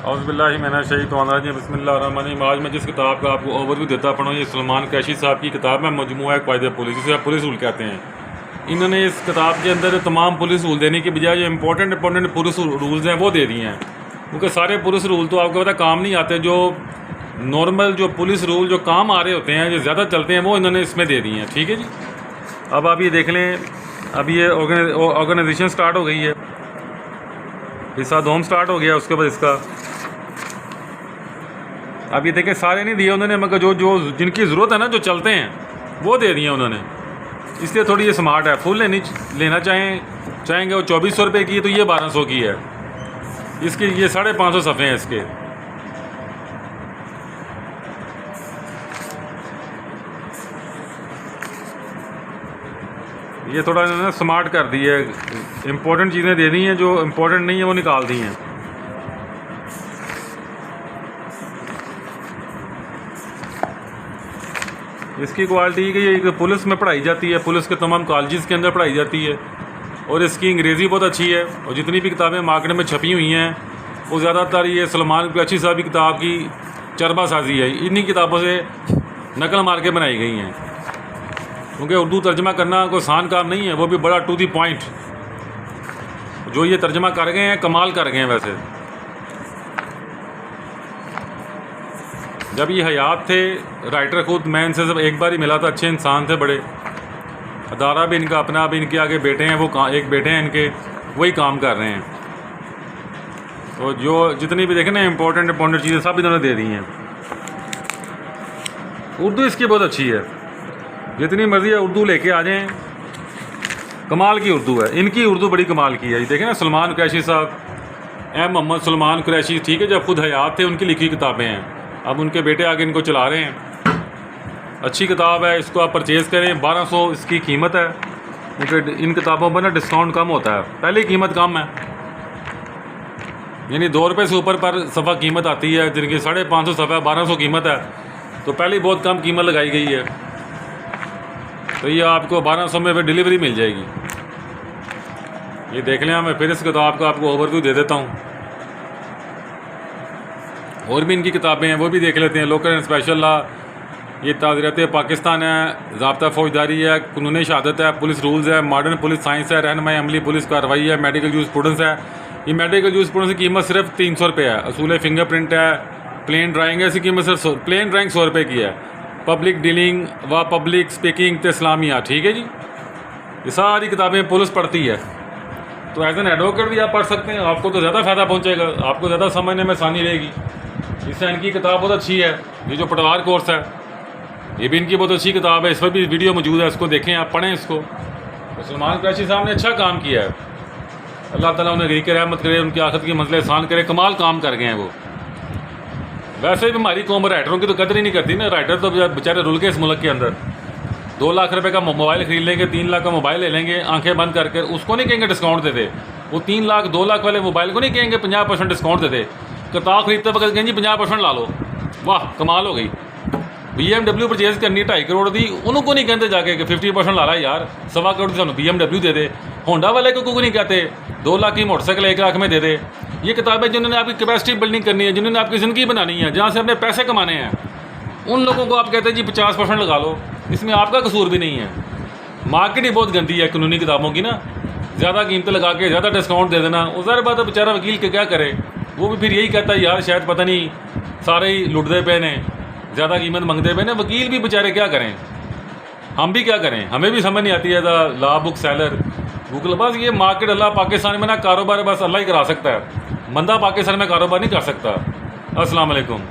औज़ुबिल्लाहि मिनश्शैतानिर्रजीम बिस्मिल्लाहिर्रहमानिर्रहीम। आज मैं जिस किताब का आपको ओवरव्यू देता पढ़ूँ, ये सलमान कुरैशी साहब की किताब है मजमूआ क़वाइद पुलिस, जिसे आप पुलिस रूल कहते हैं। इन्होंने इस किताब के अंदर तमाम पुलिस रूल देने के बजाय जो इंपॉर्टेंट पुलिस रूल्स हैं वो दे दिए हैं, क्योंकि सारे पुलिस रूल तो आपको पता काम नहीं आते। जो नॉर्मल जो पुलिस रूल जो काम आ रहे होते हैं, जो ज़्यादा चलते हैं, वो इन्होंने इसमें दे दिए हैं। ठीक है जी। अब आप ये देख लें, अब ये ऑर्गेनाइजेशन स्टार्ट हो गई है, हिस्सा दोम स्टार्ट हो गया, उसके बाद इसका अब ये देखें सारे नहीं दिए उन्होंने, मगर जो जो जिनकी ज़रूरत है ना, जो चलते हैं वो दे दिए उन्होंने। इसलिए थोड़ी ये स्मार्ट है। फुल लेना चाहेंगे वो 2400 रुपये की है, तो ये 1200 की है। इसकी ये 550 सफ़े हैं इसके। ये थोड़ा इन्होंने स्मार्ट कर दी है, इम्पोर्टेंट चीज़ें दे दी हैं, जो इम्पोर्टेंट नहीं है वो निकाल दी हैं। इसकी क्वालिटी कि ये पुलिस में पढ़ाई जाती है, पुलिस के तमाम कॉलेजेस के अंदर पढ़ाई जाती है, और इसकी अंग्रेज़ी बहुत अच्छी है। और जितनी भी किताबें मार्केट में छपी हुई हैं वो ज़्यादातर ये सलमान कुरैशी साहब की किताब की चरबासाजी है, इन्हीं किताबों से नकल मार के बनाई गई हैं। क्योंकि उर्दू तर्जमा करना कोई आसान काम नहीं है, वो भी बड़ा टू द पॉइंट। जो ये तर्जमा कर गए हैं कमाल कर गए हैं। वैसे जब ये हयात थे राइटर खुद, मैं इनसे सब एक बार ही मिला था, अच्छे इंसान थे बड़े। अदारा भी इनका अपना, भी इनके आगे बेटे हैं, वो एक बेटे हैं इनके, वही काम कर रहे हैं। तो जो जितनी भी देखें ना इम्पोर्टेंट चीज़ें सब इन्होंने दे दी हैं। उर्दू इसकी बहुत अच्छी है, जितनी मर्ज़ी है उर्दू लेके आ जाएं, कमाल की उर्दू है। इनकी उर्दू बड़ी कमाल की है। ये देखें ना, सलमान कुरैशी साहब, मोहम्मद सलमान कुरैशी, ठीक है, जब खुद हयात थे उनकी लिखी किताबें हैं, अब उनके बेटे आगे इनको चला रहे हैं। अच्छी किताब है, इसको आप परचेज़ करें। 1200 इसकी कीमत है, क्योंकि इन किताबों पर ना डिस्काउंट कम होता है। पहले ही कीमत कम है, यानी 2 रुपये से ऊपर पर सफ़ा कीमत आती है, जिनकी 550 सफ़ा 1200 कीमत है, तो पहले ही बहुत कम कीमत लगाई गई है। तो ये आपको 1200 में फिर डिलीवरी मिल जाएगी। ये देख लें, मैं फिर इस किताब का आपको ओवरव्यू दे देता हूँ। और भी इनकी किताबें हैं, वो भी देख लेते हैं। लोकल एंड स्पेशल लॉ, ये ताज़ीरत पाकिस्तान है, ज़ाब्ता फ़ौजदारी है, कानून शहादत है, पुलिस रूल्स है, मॉडर्न पुलिस साइंस है, रहनुमाई अमली पुलिस कार्रवाई है, मेडिकल जूरिस्प्रूडेंस है। ये मेडिकल जूरिस्प्रूडेंस की कीमत सिर्फ 300 रुपये है। असूल फिंगरप्रिंट है, प्लेन ड्राइंग है, इसकी कीमत सिर्फ प्लेन ड्राइंग 100 रुपये की है। पब्लिक डीलिंग व पब्लिक स्पीकिंग तो इस्लामिया, ठीक है जी। ये सारी किताबें पुलिस पढ़ती है, तो एज एन एडवोकेट भी आप पढ़ सकते हैं। आपको तो ज़्यादा फ़ायदा पहुँचेगा, आपको ज़्यादा समझने में आसानी रहेगी। इससे इनकी किताब बहुत अच्छी है। ये जो पटवार कोर्स है, ये भी इनकी बहुत अच्छी किताब है, इस पर भी वीडियो मौजूद है, इसको देखें, आप पढ़ें इसको। तो सलमान कुरैशी साहब ने अच्छा काम किया है, अल्लाह ताला उन्हें ग़रीक़ रहमत करे, उनकी आखिरत की मंज़िल आसान करे। कमाल काम कर गए हैं वो। वैसे भी हमारी कौम राइटरों की तो कदर ही नहीं करती ना। राइटर तो बेचारे रुल के इस मुल्क के अंदर 2 लाख रुपए का मोबाइल ख़रीद लेंगे, 3 लाख का मोबाइल ले लेंगे, आंखें बंद करके। उसको नहीं कहेंगे डिस्काउंट दे दे। वो 3 लाख 2 लाख वाले मोबाइल को नहीं कहेंगे 50% डिस्काउंट दे दे। किताब खरीदते वक्त कहेंगे जी 50% ला लो। वाह, कमाल हो गई। BMW परचेज़ करनी 2.5 करोड़ दी, उनको नहीं कहते जाके कि 50% ला रहा है यार, 1.25 करोड़ की BMW दे दे। होंडा वाले को नहीं कहते 2 लाख की मोटरसाइकिल 1 लाख में दे दे। ये किताबें जिन्होंने आपकी कैपेसिटी बिल्डिंग करनी है, जिन्होंने आपकी ज़िंदगी बनानी है, जहाँ से अपने पैसे कमाने हैं, उन लोगों को आप कहते हैं जी 50% लगा लो। इसमें आपका कसूर भी नहीं है। मार्केट ही बहुत गंदी है कानूनी किताबों की ना, ज़्यादा कीमत लगा के ज़्यादा डिस्काउंट दे देना। वो ज़ाहिर बात है, बेचारा वकील के क्या करे, वो भी फिर यही कहता है यार शायद पता नहीं सारे ही लुटते पे ने, ज़्यादा कीमत मांगते पे ने। वकील भी बेचारे क्या करें, हम भी क्या करें, हमें भी समझ नहीं आती है। The law book seller Google, बस ये मार्केट अल्लाह पाकिस्तान में ना कारोबार बस अल्लाह ही करा सकता है, बंदा पाकिस्तान में कारोबार नहीं कर सकता। अस्सलाम वालेकुम।